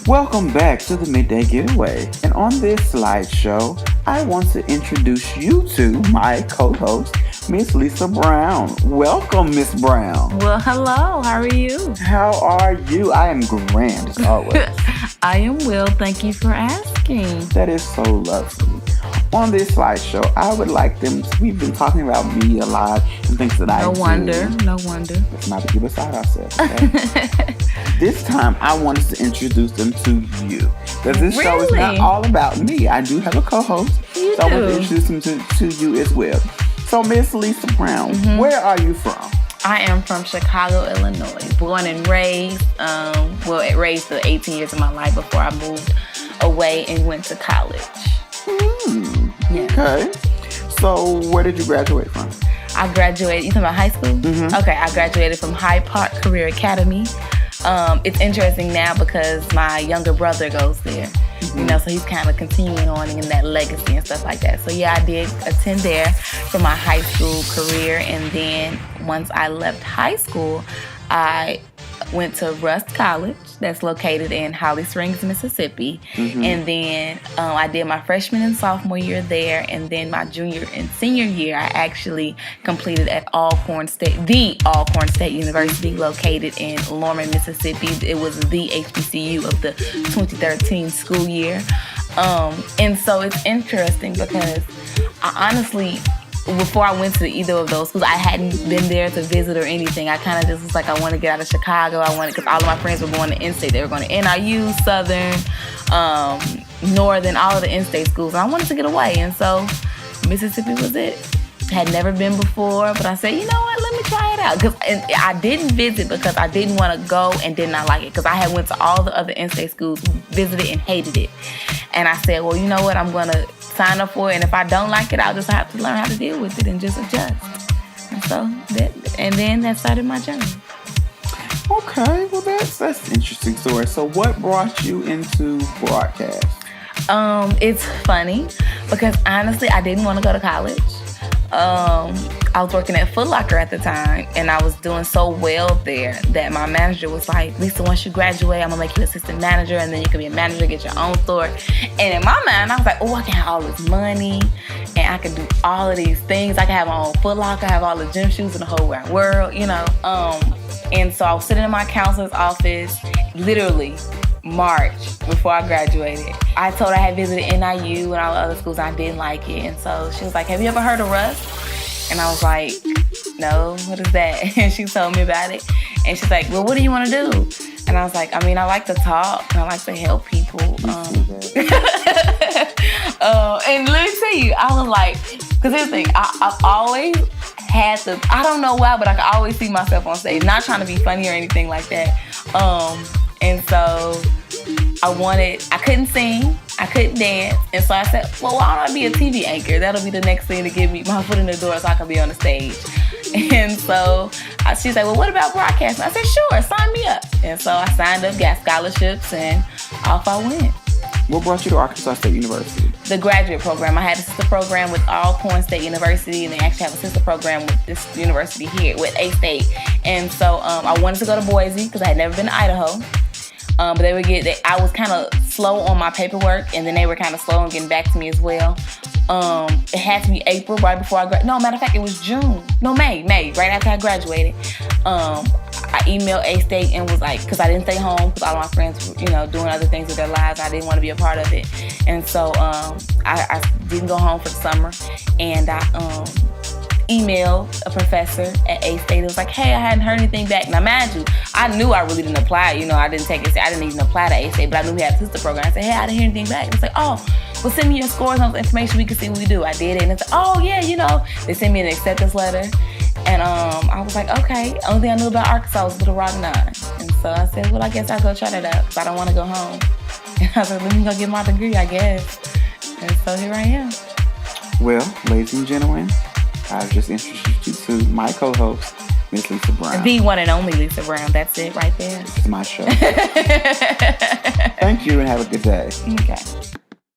Welcome back to the Midday Getaway. And on this slideshow, I want to introduce you to my co-host, Miss Lisa Brown. Welcome, Miss Brown. Well, hello. How are you? How are you? I am grand as always. I am well. Thank you for asking. That is so lovely. On this slideshow, I would like them. We've been talking about me a lot and things that I do. No wonder. Let's not be beside ourselves, okay? This time, I want us to introduce them to you. Because this show is not all about me. I do have a co-host. You so I want to introduce them to you as well. So, Miss Lisa Brown, where are you from? I am from Chicago, Illinois. Born and raised. Raised for 18 years of my life before I moved away and went to college. Yeah. Okay. So, where did you graduate from? I graduated. You talking about high school? Mm-hmm. Okay, I graduated from Hyde Park Career Academy. It's interesting now because my younger brother goes there. You know, so he's kind of continuing on in that legacy and stuff like that. So yeah, I did attend there for my high school career, and then once I left high school, I went to Rust College, that's located in Holly Springs, Mississippi. And then I did my freshman and sophomore year there, and then my junior and senior year I actually completed at the Alcorn State University, located in Lorman, Mississippi. It was the HBCU of the 2013 school year. And so it's interesting because I honestly, before I went to either of those schools, I hadn't been there to visit or anything. I kind of just was like, I want to get out of Chicago. Because all of my friends were going to in-state. They were going to NIU, Southern, Northern, all of the in-state schools. And I wanted to get away. And so Mississippi was it. Had never been before, but I said, you know what, let me try it out. And I didn't visit because I didn't want to go and did not like it. Because I had went to all the other in-state schools, visited and hated it. And I said, well, you know what, I'm going to sign up for it, and if I don't like it, I'll just have to learn how to deal with it and just adjust. And so then that started my journey. Okay, well that's interesting story. So what brought you into broadcast? It's funny because honestly I didn't want to go to college. I was working at Foot Locker at the time, and I was doing so well there that my manager was like, Lisa, once you graduate, I'm gonna make you assistant manager, and then you can be a manager, get your own store. And in my mind, I was like, oh, I can have all this money, and I can do all of these things. I can have my own Foot Locker, have all the gym shoes in the whole wide world, you know. And so I was sitting in my counselor's office, literally March before I graduated. I told her I had visited NIU and all the other schools. I didn't like it. And so she was like, have you ever heard of Rust? And I was like, no, what is that? And she told me about it. And she's like, well, what do you want to do? And I was like, I mean, I like to talk and I like to help people. And let me tell you, I was like, because here's the thing, I've always had I don't know why, but I could always see myself on stage, not trying to be funny or anything like that. And so I couldn't sing, I couldn't dance, and so I said, well, why don't I be a TV anchor? That'll be the next thing to get me my foot in the door so I can be on the stage. And so she's like, well, what about broadcasting? I said, sure, sign me up. And so I signed up, got scholarships, and off I went. What brought you to Arkansas State University? The graduate program. I had a sister program with Alcorn State University, and they actually have a sister program with this university here, with A-State. And so I wanted to go to Boise because I had never been to Idaho. But I was kind of slow on my paperwork, and then they were kind of slow on getting back to me as well. It had to be April, right before I graduated. No, matter of fact, it was June. No, May, right after I graduated. I emailed A-State and was like, because I didn't stay home because all of my friends were, doing other things with their lives. I didn't want to be a part of it. And so I didn't go home for the summer, and I emailed a professor at A-State. It was like, hey, I hadn't heard anything back. Now, mind you, I knew I really didn't apply. I didn't take it. I didn't even apply to A-State, but I knew we had a sister program. I said, hey, I didn't hear anything back. And it's like, oh, well, send me your scores and information. We can see what we do. I did it, and it's like, oh, yeah, they sent me an acceptance letter. And I was like, okay. Only thing I knew about Arkansas was Little Rock 9. And so I said, well, I guess I'll go try that out because I don't want to go home. And I was like, let me go get my degree, I guess. And so here I am. Well, ladies and gentlemen, I've just introduced you to my co-host, Miss Lisa Brown. The one and only Lisa Brown. That's it right there. It's my show. Thank you and have a good day. Okay.